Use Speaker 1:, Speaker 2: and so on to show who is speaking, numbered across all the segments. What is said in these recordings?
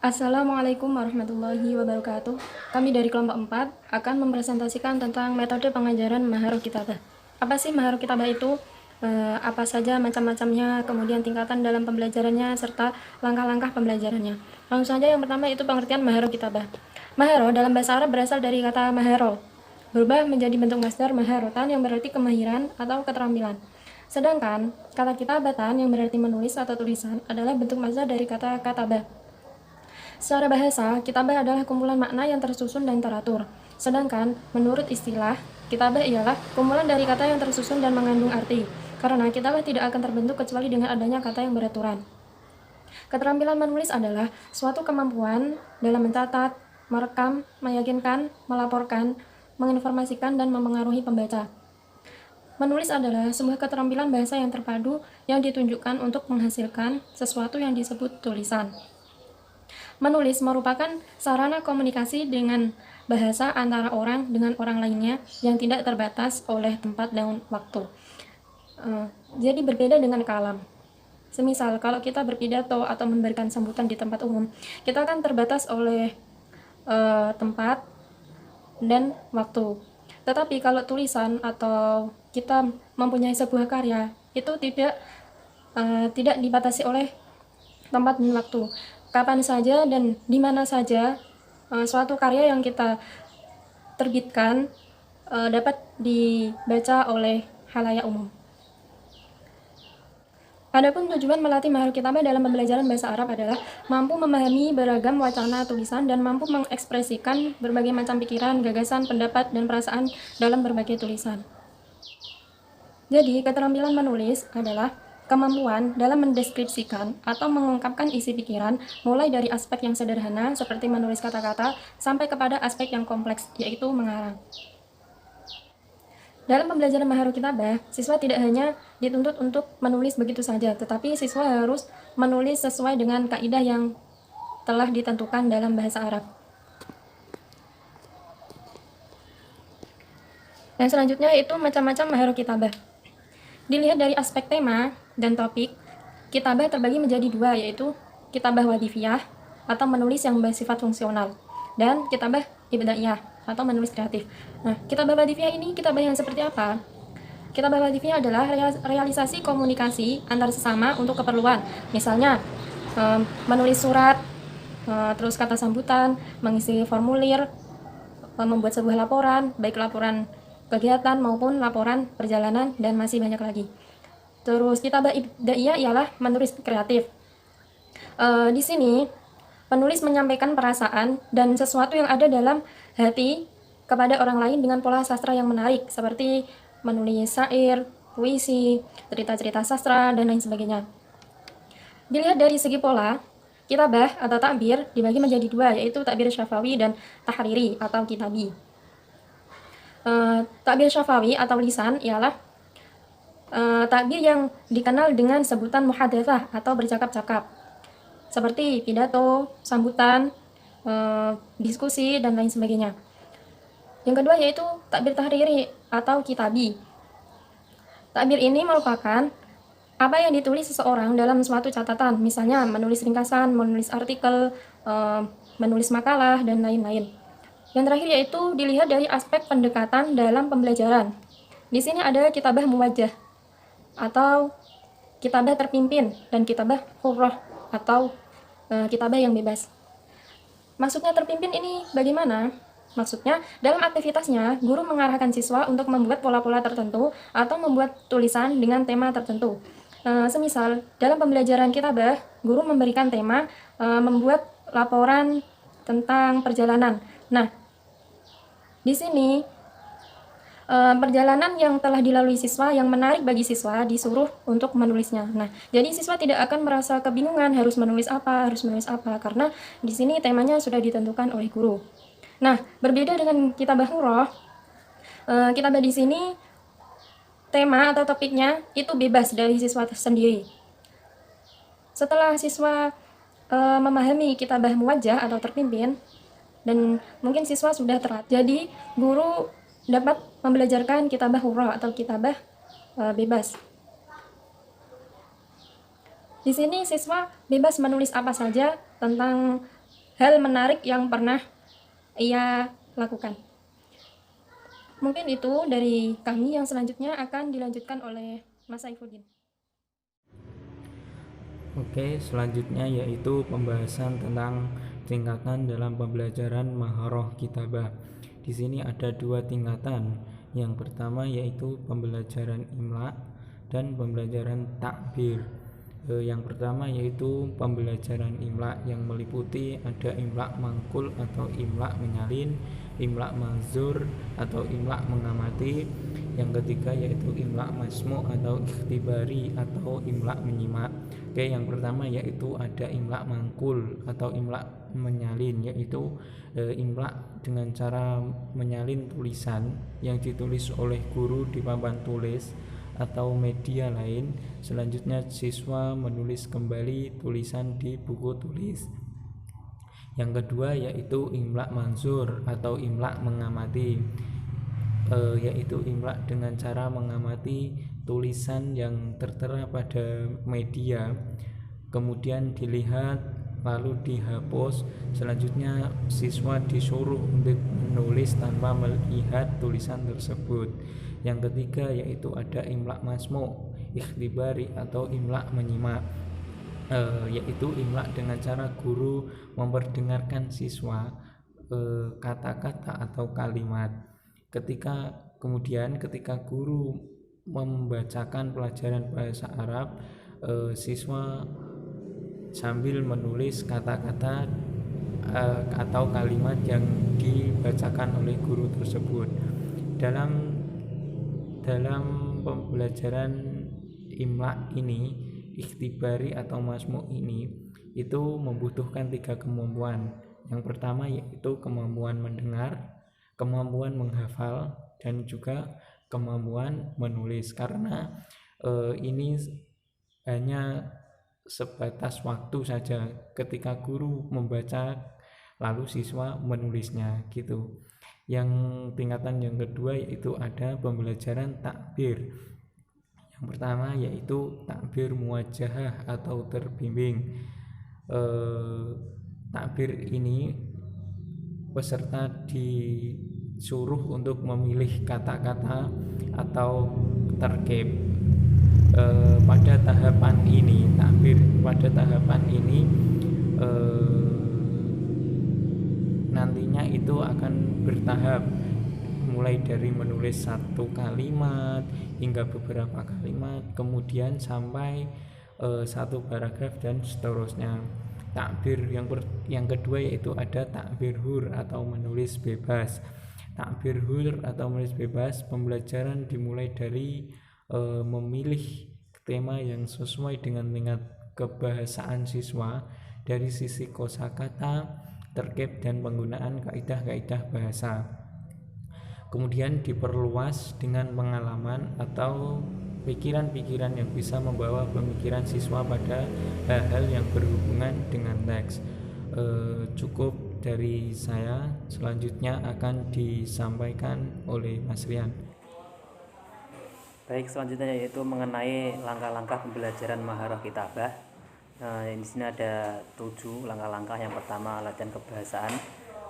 Speaker 1: Assalamualaikum warahmatullahi wabarakatuh. Kami dari kelompok 4 akan mempresentasikan tentang metode pengajaran Maharah Kitabah. Apa sih Maharah Kitabah itu? Apa saja macam-macamnya, kemudian tingkatan dalam pembelajarannya, serta langkah-langkah pembelajarannya. Langsung saja yang pertama itu pengertian Maharah Kitabah. Maharah dalam bahasa Arab berasal dari kata maharo, berubah menjadi bentuk masdar maharotan yang berarti kemahiran atau keterampilan. Sedangkan kata kitabatan yang berarti menulis atau tulisan adalah bentuk masdar dari kata katabah. Secara bahasa, kitabah adalah kumpulan makna yang tersusun dan teratur. Sedangkan, menurut istilah, kitabah ialah kumpulan dari kata yang tersusun dan mengandung arti. Karena kitabah tidak akan terbentuk kecuali dengan adanya kata yang beraturan. Keterampilan menulis adalah suatu kemampuan dalam mencatat, merekam, meyakinkan, melaporkan, menginformasikan, dan memengaruhi pembaca. Menulis adalah sebuah keterampilan bahasa yang terpadu yang ditunjukkan untuk menghasilkan sesuatu yang disebut tulisan. Menulis merupakan sarana komunikasi dengan bahasa antara orang dengan orang lainnya yang tidak terbatas oleh tempat dan waktu. Jadi berbeda dengan kalam. Semisal kalau kita berpidato atau memberikan sambutan di tempat umum, kita akan terbatas oleh tempat dan waktu. Tetapi kalau tulisan atau kita mempunyai sebuah karya, itu tidak dibatasi oleh tempat dan waktu. Kapan saja dan di mana saja suatu karya yang kita terbitkan dapat dibaca oleh khalayak umum. Adapun tujuan melatih Maharah Kitabah dalam pembelajaran bahasa Arab adalah mampu memahami beragam wacana tulisan dan mampu mengekspresikan berbagai macam pikiran, gagasan, pendapat, dan perasaan dalam berbagai tulisan. Jadi, keterampilan menulis adalah kemampuan dalam mendeskripsikan atau mengungkapkan isi pikiran mulai dari aspek yang sederhana seperti menulis kata-kata sampai kepada aspek yang kompleks, yaitu mengarang. Dalam pembelajaran Maharah Kitabah, siswa tidak hanya dituntut untuk menulis begitu saja, tetapi siswa harus menulis sesuai dengan kaidah yang telah ditentukan dalam bahasa Arab. Dan selanjutnya itu macam-macam Maharah Kitabah. Dilihat dari aspek tema dan topik, kitabah terbagi menjadi dua, yaitu kitabah wadifiyah atau menulis yang bersifat fungsional, dan kitabah ibtidaiyah atau menulis kreatif. Nah, kitabah wadifiyah ini kitabah yang seperti apa? Kitabah wadifiyah adalah realisasi komunikasi antar sesama untuk keperluan. Misalnya, menulis surat, terus kata sambutan, mengisi formulir, membuat sebuah laporan, baik laporan kegiatan maupun laporan perjalanan, dan masih banyak lagi. Terus kitabah ibtidaiyah ialah menulis kreatif. Di sini penulis menyampaikan perasaan dan sesuatu yang ada dalam hati kepada orang lain dengan pola sastra yang menarik, seperti menulis syair, puisi, cerita-cerita sastra, dan lain sebagainya. Dilihat dari segi pola, kitabah atau takbir dibagi menjadi dua, yaitu takbir syafawi dan tahriri atau kitabi. Takbir syafawi atau lisan ialah takbir yang dikenal dengan sebutan muhadatsah atau bercakap-cakap, seperti pidato, sambutan, diskusi, dan lain sebagainya. Yang kedua yaitu takbir tahriri atau kitabi. Takbir ini merupakan apa yang ditulis seseorang dalam suatu catatan, misalnya menulis ringkasan, menulis artikel, menulis makalah, dan lain-lain. Yang terakhir yaitu dilihat dari aspek pendekatan dalam pembelajaran. Di sini ada kitabah muwajjah atau kitabah terpimpin dan kitabah hurrah atau kitabah yang bebas. Maksudnya terpimpin ini bagaimana? Maksudnya dalam aktivitasnya guru mengarahkan siswa untuk membuat pola-pola tertentu atau membuat tulisan dengan tema tertentu. Semisal dalam pembelajaran kitabah, guru memberikan tema membuat laporan tentang perjalanan. Nah, di sini perjalanan yang telah dilalui siswa yang menarik bagi siswa disuruh untuk menulisnya. Nah, jadi siswa tidak akan merasa kebingungan harus menulis apa, karena di sini temanya sudah ditentukan oleh guru. Nah, berbeda dengan kitabah hurrah, kitabah di sini tema atau topiknya itu bebas dari siswa sendiri. Setelah siswa memahami kitabah muwajjah atau terpimpin, dan mungkin siswa sudah terlatih, jadi guru dapat membelajarkan kitabah hurrah atau kitabah bebas. Di sini siswa bebas menulis apa saja tentang hal menarik yang pernah ia lakukan. Mungkin itu dari kami, yang selanjutnya akan dilanjutkan oleh Mas Saifuddin.
Speaker 2: Oke, selanjutnya yaitu pembahasan tentang tingkatan dalam pembelajaran Maharoh Kitabah. Di sini ada 2 tingkatan. Yang pertama yaitu pembelajaran imla dan pembelajaran takbir. Yang pertama yaitu pembelajaran imla yang meliputi ada imla mangkul atau imla menyalin, imla mazur atau imla mengamati. Yang ketiga yaitu imla masmu atau ikhtibari atau imla menyimak. Oke, yang pertama yaitu ada imla mangkul atau imla menyalin, yaitu imla dengan cara menyalin tulisan yang ditulis oleh guru di papan tulis atau media lain. Selanjutnya siswa menulis kembali tulisan di buku tulis. Yang kedua yaitu imla mansur atau imla mengamati, yaitu imla dengan cara mengamati tulisan yang tertera pada media, kemudian dilihat lalu dihapus. Selanjutnya siswa disuruh untuk menulis tanpa melihat tulisan tersebut. Yang ketiga yaitu ada imla masmu, ikhtibari atau imla menyimak, yaitu imla dengan cara guru memperdengarkan siswa kata-kata atau kalimat. Ketika guru membacakan pelajaran bahasa Arab, siswa sambil menulis kata-kata atau kalimat yang dibacakan oleh guru tersebut. Dalam pembelajaran imla ini, ikhtibari atau masmu ini itu membutuhkan 3 kemampuan. Yang pertama yaitu kemampuan mendengar, kemampuan menghafal, dan juga kemampuan menulis. Karena ini hanya sebatas waktu saja, ketika guru membaca lalu siswa menulisnya gitu. Yang tingkatan yang kedua yaitu ada pembelajaran takbir. Yang pertama yaitu takbir muwajahah atau terbimbing. Takbir ini peserta disuruh untuk memilih kata-kata atau terkib. Pada tahapan ini nantinya itu akan bertahap, mulai dari menulis 1 kalimat hingga beberapa kalimat, kemudian sampai 1 paragraf dan seterusnya. Takbir yang kedua yaitu ada takbir hur atau menulis bebas. Takbir hur atau menulis bebas, pembelajaran dimulai dari memilih tema yang sesuai dengan tingkat kebahasaan siswa dari sisi kosakata, terkib, dan penggunaan kaidah-kaidah bahasa. Kemudian diperluas dengan pengalaman atau pikiran-pikiran yang bisa membawa pemikiran siswa pada hal-hal yang berhubungan dengan teks. Cukup dari saya, selanjutnya akan disampaikan oleh Mas Rian.
Speaker 3: Baik, selanjutnya yaitu mengenai langkah-langkah pembelajaran Maharoh Kitabah. Di sini ada 7 langkah-langkah. Yang pertama, latihan kebahasaan.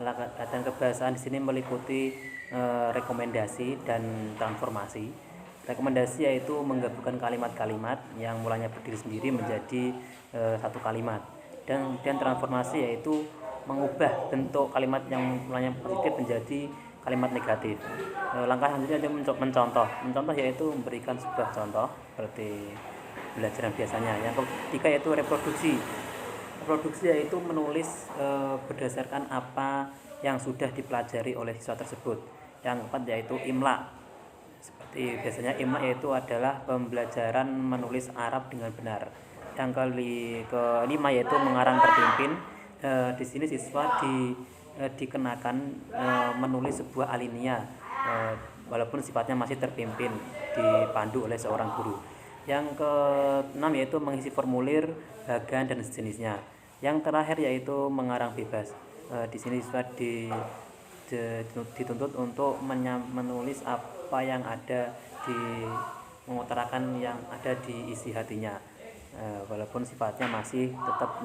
Speaker 3: Latihan kebahasaan di sini meliputi rekomendasi dan transformasi. Rekomendasi yaitu menggabungkan kalimat-kalimat yang mulanya berdiri sendiri menjadi 1 kalimat. Dan transformasi yaitu mengubah bentuk kalimat yang mulanya positif menjadi kalimat negatif. Langkah selanjutnya itu mencontoh yaitu memberikan sebuah contoh seperti pembelajaran biasanya. Yang ketiga yaitu reproduksi yaitu menulis berdasarkan apa yang sudah dipelajari oleh siswa tersebut. Yang keempat yaitu imla. Seperti biasanya imla yaitu adalah pembelajaran menulis Arab dengan benar. Yang kelima yaitu mengarang terpimpin. Di sini siswa dikenakan menulis sebuah alinea, walaupun sifatnya masih terpimpin, dipandu oleh seorang guru. Yang keenam yaitu mengisi formulir, bagan, dan sejenisnya. Yang terakhir yaitu mengarang bebas. Di sini siswa dituntut untuk menulis apa yang ada mengutarakan yang ada di isi hatinya, walaupun sifatnya masih tetap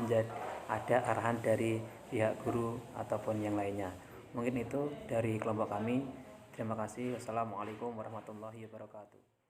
Speaker 3: ada arahan dari pihak guru ataupun yang lainnya. Mungkin itu dari kelompok kami. Terima kasih. Wassalamualaikum warahmatullahi wabarakatuh.